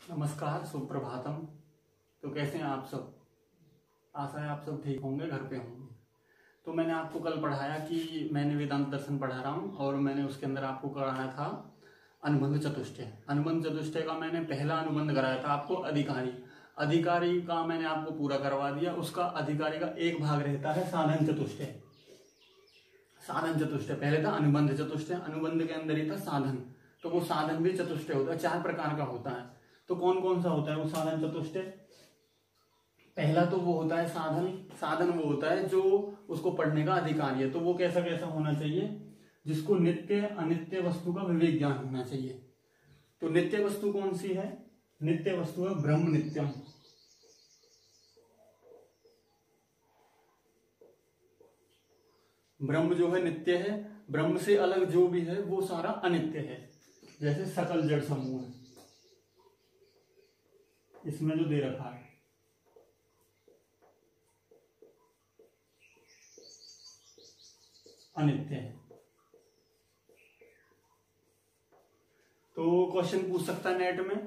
नमस्कार, सुप्रभातम। तो कैसे हैं आप सब? आशा है आप सब ठीक होंगे, घर पे होंगे। तो मैंने आपको कल पढ़ाया कि मैंने वेदांत दर्शन पढ़ा रहा हूँ और मैंने उसके अंदर आपको कराया था अनुबंध चतुष्टय। अनुबंध चतुष्टय का मैंने पहला अनुबंध कराया था आपको अधिकारी। अधिकारी का मैंने आपको पूरा करवा दिया। उसका अधिकारी का एक भाग रहता है साधन चतुष्टय। साधन चतुष्टय पहले था अनुबंध चतुष्टय, अनुबंध के अंदर ही था साधन। तो वो साधन भी चतुष्टय होता है, 4 प्रकार का होता है। तो कौन कौन सा होता है वो साधन चतुष्टय? पहला तो वो होता है साधन। साधन वो होता है जो उसको पढ़ने का अधिकारी है। तो वो कैसा कैसा होना चाहिए? जिसको नित्य अनित्य वस्तु का विवेक ज्ञान होना चाहिए। तो नित्य वस्तु कौन सी है? नित्य वस्तु है ब्रह्म नित्यम। ब्रह्म जो है नित्य है, ब्रह्म से अलग जो भी है वो सारा अनित्य है। जैसे सकल जड़ समूह है, इसमें जो दे रखा है अनित्य है। तो क्वेश्चन पूछ सकता है नेट में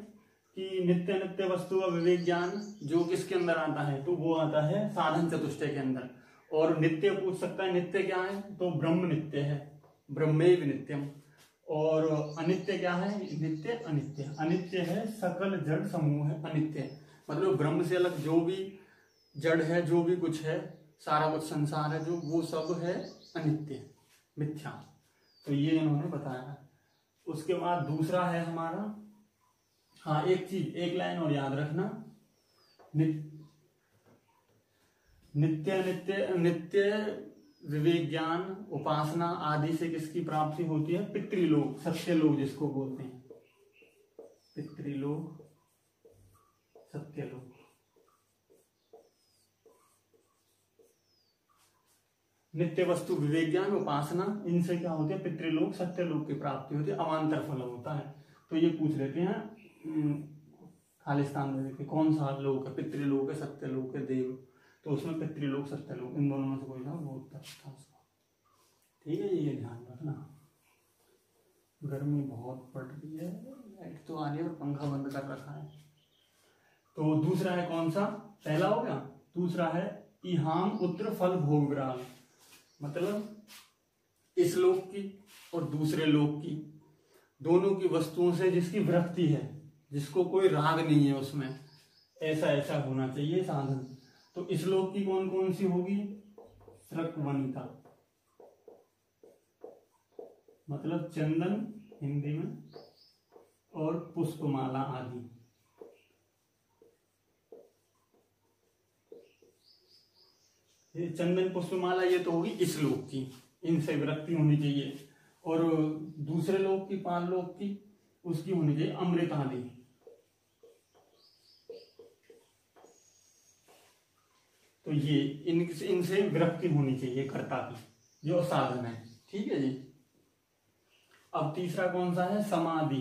कि नित्य नित्य वस्तु का विवेक ज्ञान जो किसके अंदर आता है? तो वो आता है साधन चतुष्टय के अंदर। और नित्य पूछ सकता है नित्य क्या है? तो ब्रह्म नित्य है, ब्रह्मैव नित्यम। और अनित्य क्या है? नित्य अनित्य। अनित्य है सकल जड़ समूह है अनित्य, मतलब ब्रह्म से अलग जो भी जड़ है, जो भी कुछ है, सारा कुछ संसार है जो, वो सब है अनित्य, मिथ्या। तो ये इन्होंने बताया। उसके बाद दूसरा है हमारा, हाँ एक चीज, एक लाइन और याद रखना, नित्य नित्य नित्य विवेक ज्ञान उपासना आदि से किसकी प्राप्ति होती है? पितृलोक, सत्यलोक जिसको बोलते हैं, पितृलोक सत्यलोक। नित्य वस्तु विवेक ज्ञान उपासना, इनसे क्या होती है? पितृलोक सत्यलोक की प्राप्ति होती है, अवान्तर फल होता है। तो ये पूछ लेते हैं खालिस्तान में देखिए कौन सा लोक है, पितृलोक है, सत्यलोक है, देव। तो उसमें पितृलोक सत्यलोक इन दोनों में से कोई ना वो उत्तर था उसका। ठीक है, ये ध्यान रखना। गर्मी बहुत पड़ रही है, लाइट तो आ रही है और पंखा बंद कर रखा है। तो दूसरा है कौन सा? पहला हो गया। दूसरा है इहाम उत्तर फल भोग विराग, मतलब इस लोक की और दूसरे लोक की दोनों की वस्तुओं से जिसकी विरक्ति है, जिसको कोई राग नहीं है उसमें, ऐसा ऐसा होना चाहिए साधन। तो इस लोक की कौन कौन सी होगी? सृक्वनिका, मतलब चंदन हिंदी में, और पुष्पमाला आदि। चंदन पुष्पमाला ये तो होगी इस लोक की, इनसे विरक्ति होनी चाहिए। और दूसरे लोक की, 5 लोक की, उसकी होनी चाहिए अमृत आदि। तो ये इनसे विरक्ति होनी चाहिए कर्ता की, जो साधन है। ठीक है जी। अब तीसरा कौन सा है? समाधि।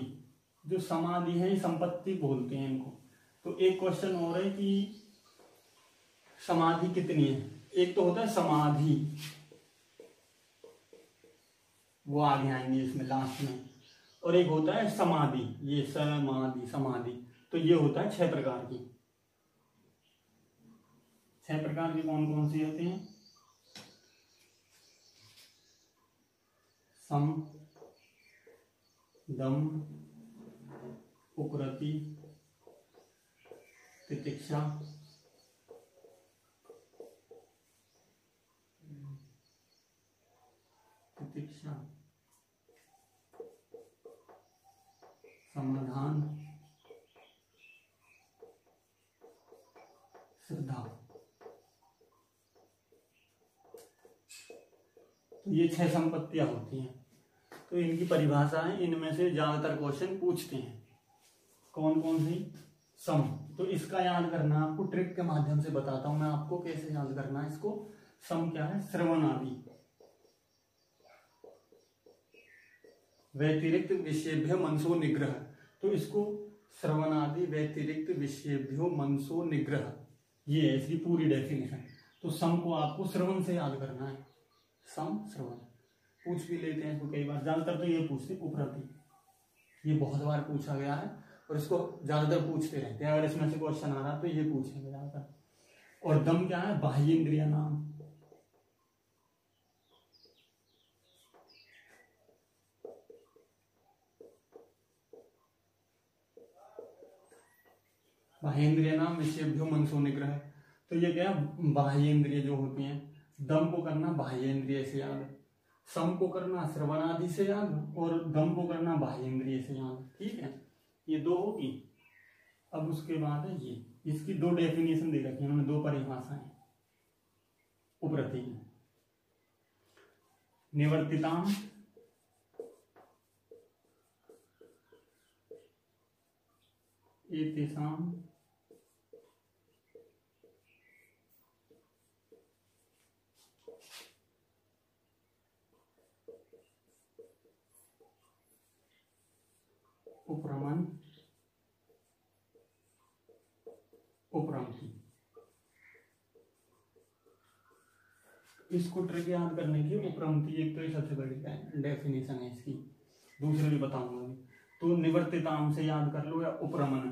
जो समाधि है संपत्ति बोलते हैं इनको। तो एक क्वेश्चन हो रहा है कि समाधि कितनी है? एक तो होता है समाधि, वो आगे आएंगे इसमें लास्ट में। और एक होता है समाधि, ये समाधि समाधि। तो ये होता है 6 प्रकार की। 6 प्रकार की कौन कौन सी होती हैं? सम, दम, उक्रति, तितिक्षा, समाधान, श्रद्धा। तो ये 6 संपत्तियां होती हैं। तो इनकी परिभाषा है, इनमें से ज्यादातर क्वेश्चन पूछते हैं। कौन कौन सी? सम। तो इसका याद करना आपको ट्रिक के माध्यम से बताता हूं मैं आपको कैसे याद करना है इसको। सम क्या है? श्रवण आदि, व्यतिरिक्त विषयेभ्यो मनसो निग्रह। तो इसको श्रवण आदि व्यतिरिक्त विषयेभ्यो मनसो निग्रह, ये है इसकी पूरी डेफिनेशन। तो सम को आपको श्रवण से याद करना है। सम श्रवण पूछ भी लेते हैं इसको कई बार, ज्यादातर तो ये पूछते उपरति, ये बहुत बार पूछा गया है। और इसको ज्यादातर पूछते रहते हैं, अगर इसमें से क्वेश्चन आ रहा तो ये पूछेंगे ज्यादातर। और दम क्या है? बाह्य इंद्रिय नाम। बाह्य इंद्रिय नाम विषयभ्यो मनसो निग्रह। तो ये क्या, बाह्य इंद्रिय जो होती हैं, दम को करना बाह्य इंद्रिय से याद, सम को करना श्रवण आदि से याद, और दम को करना बाह्य इंद्रिय से याद। ठीक है, ये दो होगी। अब उसके बाद है ये, इसकी दो डेफिनेशन दे रखी है उन्होंने, दो परिभाषाएं उपरति की। निवर्तिताम एतेषाम उपरमन उपरमति। इसको ट्रिक याद करने की उपरमति एक तो ये सबसे बड़ी डेफिनेशन है इसकी, दूसरे भी बताऊंगा अभी। तो निवर्तिताम से याद कर लो, या उपरमन,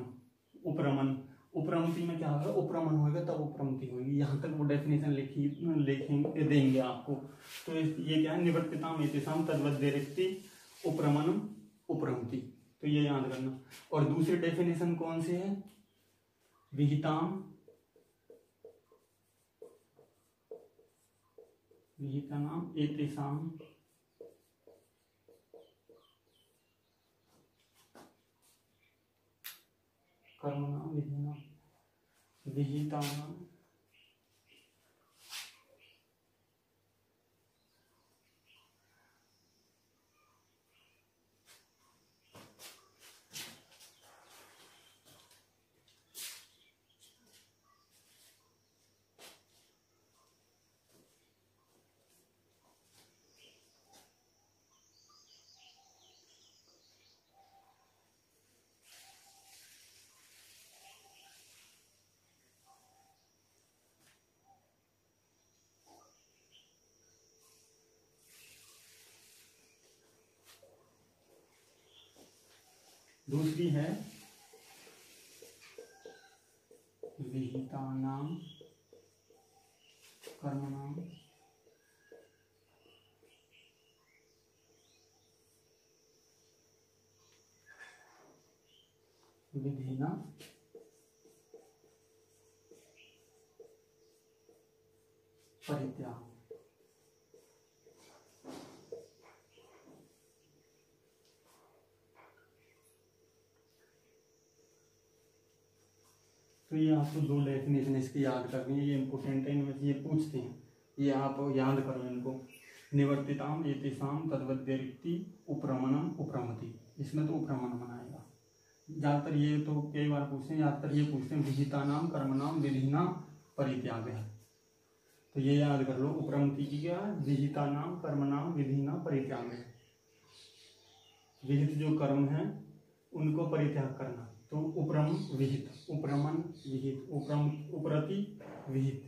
उपरमन, उपरमति में क्या होगा, उपरमन होगा तब उपरमति होगी। यहाँ तक वो डेफिनेशन लिखेंगे देंगे आपको। तो ये क्या है, निवर्तिताम एतेषाम तद्वद्व्यतिरिक्ति उपरमनम उपरमति, तो ये याद करना। और दूसरी डेफिनेशन कौन सी है, विहिताम, विहितानाम एतेषाम कर्मणाम विधिना, विहितानाम दूसरी है विहितानाम कर्मणाम विधिना परित्याग। तो ये आपको दो डेफिनेशन इसकी याद करनी है, ये इंपोर्टेंट है, इनमें से ये पूछते हैं, ये आप याद करो इनको। निवर्तिताम एतेषाम तद्वद्व्यतिरिक्ति उपरमणम उपरमति, इसमें तो उपरमण बनाएगा ज्यादातर। ये तो कई बार पूछते हैं, ज्यादातर ये पूछते हैं विहितानाम कर्मणाम विधिना परित्याग। तो ये याद कर लो, उपरमति की क्या, विहितानाम कर्मणाम विधिना परित्याग। विहित जो कर्म है उनको परित्याग करना, तो उपरम विहित, उपरमन विहित, उपरम उपरति विहित।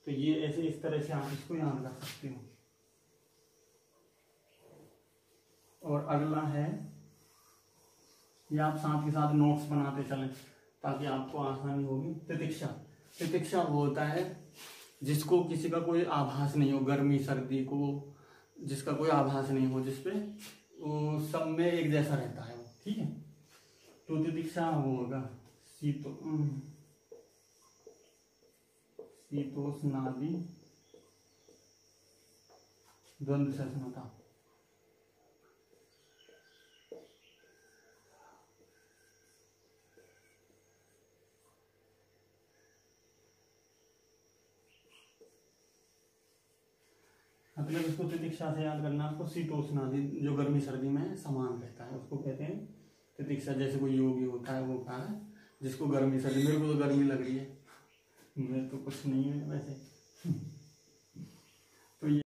तो ये ऐसे इस तरह से आप इसको याद कर सकते हो। और अगला है, ये आप साथ के साथ नोट्स बनाते चलें ताकि आपको आसानी होगी। तितिक्षा, तितिक्षा वो होता है जिसको किसी का कोई आभास नहीं हो, गर्मी सर्दी को जिसका कोई आभास नहीं हो, जिसपे वो सब में एक जैसा रहता है वो। ठीक है, तो तितिक्षा वो होगा शीतोष्णादि द्वंद्व सहिष्णुता। मतलब इसको तितिक्षा से याद करना, आपको शीतोष्णादि जो गर्मी सर्दी में समान रहता है उसको कहते हैं तितिक्षा। जैसे कोई योगी होता है वो कहा है जिसको गर्मी सर्दी, मेरे को तो गर्मी लग रही है, मैं तो कुछ नहीं है वैसे। तो ये